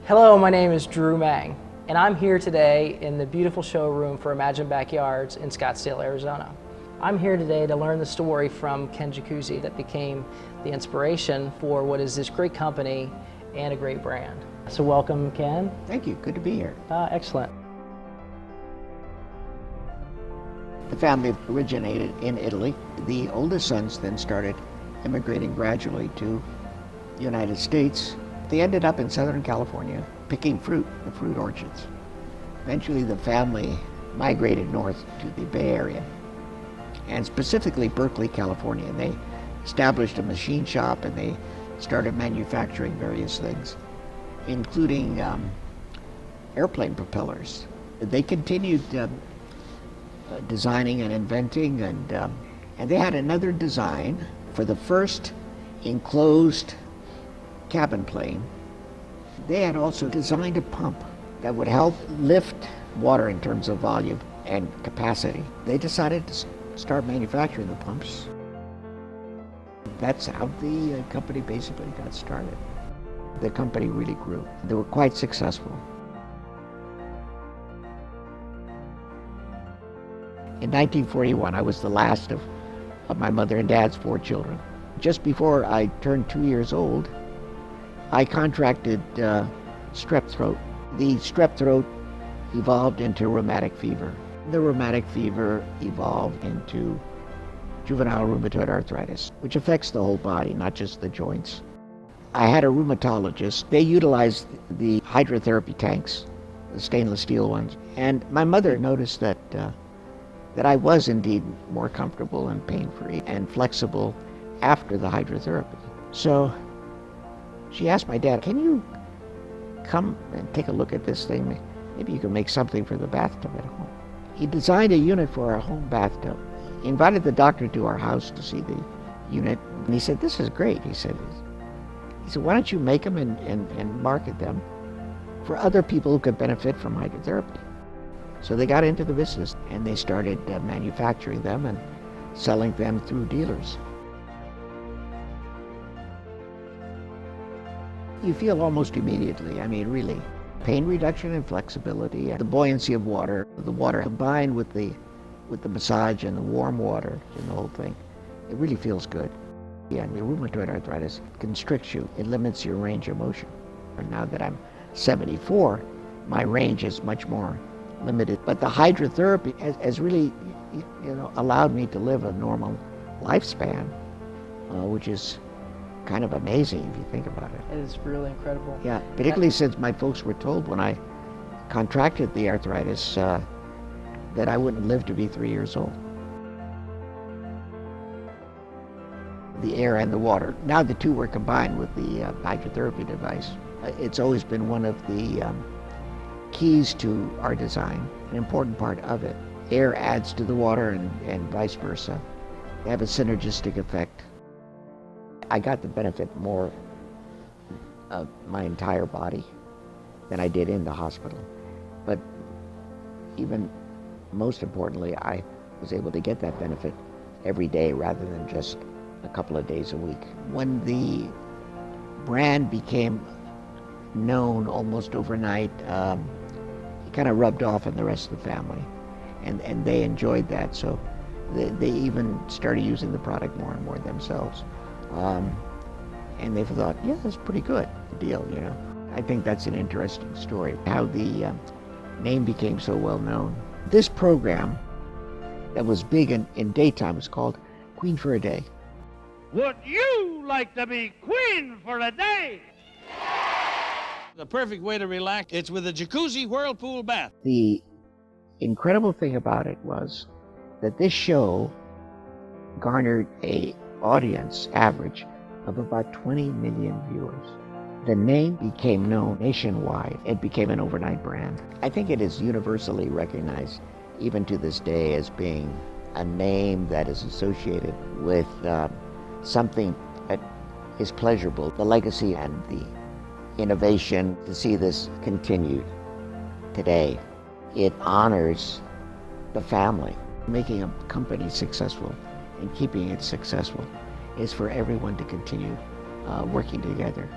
Hello, my name is Drew Mang, and I'm here today in the beautiful showroom for Imagine Backyards in Scottsdale, Arizona. I'm here today to learn the story from Ken Jacuzzi that became the inspiration for what is this great company and a great brand. So welcome, Ken. Thank you. Good to be here. Excellent. The family originated in Italy. The oldest sons then started immigrating gradually to the United States. They ended up in Southern California picking fruit, the fruit orchards. Eventually the family migrated north to the Bay Area, and specifically Berkeley, California. And they established a machine shop and they started manufacturing various things, including airplane propellers. They continued designing and inventing, and they had another design for the first enclosed cabin plane. They had also designed a pump that would help lift water in terms of volume and capacity. They decided to start manufacturing the pumps. That's how the company basically got started. The company really grew. They were quite successful. In 1941, I was the last of my mother and dad's 4 children. Just before I turned 2 years old, I contracted strep throat. The strep throat evolved into rheumatic fever. The rheumatic fever evolved into juvenile rheumatoid arthritis, which affects the whole body, not just the joints. I had a rheumatologist. They utilized the hydrotherapy tanks, the stainless steel ones, and my mother noticed that I was indeed more comfortable and pain-free and flexible after the hydrotherapy. So she asked my dad, "Can you come and take a look at this thing? Maybe you can make something for the bathtub at home." He designed a unit for our home bathtub. He invited the doctor to our house to see the unit, and he said, "This is great." He said, "Why don't you make them and market them for other people who could benefit from hydrotherapy?" So they got into the business, and they started manufacturing them and selling them through dealers. You feel almost immediately, really, pain reduction and flexibility, and the buoyancy of water. The water combined with the massage and the warm water and the whole thing, it really feels good. Yeah, and the rheumatoid arthritis constricts you. It limits your range of motion. And now that I'm 74, my range is much more limited. But the hydrotherapy has really, allowed me to live a normal lifespan, which is kind of amazing if you think about it. It is really incredible. Yeah, particularly since my folks were told when I contracted the arthritis that I wouldn't live to be 3 years old. The air and the water. Now the two were combined with the hydrotherapy device. It's always been one of the keys to our design, an important part of it. Air adds to the water and vice versa. They have a synergistic effect. I got the benefit more of my entire body than I did in the hospital. But even most importantly, I was able to get that benefit every day rather than just a couple of days a week. When the brand became known almost overnight, it kind of rubbed off on the rest of the family, and they enjoyed that, so they even started using the product more and more themselves. And they thought, yeah, that's pretty good deal, I think that's an interesting story, how the name became so well known. This program that was big in daytime was called Queen for a Day. Would you like to be queen for a day? The perfect way to relax, it's with a Jacuzzi whirlpool bath. The incredible thing about it was that this show garnered a audience average of about 20 million viewers. The name became known nationwide. It became an overnight brand. I think it is universally recognized, even to this day, as being a name that is associated with something that is pleasurable. The legacy and the innovation, to see this continued today, it honors the family. Making a company successful and keeping it successful is for everyone to continue working together.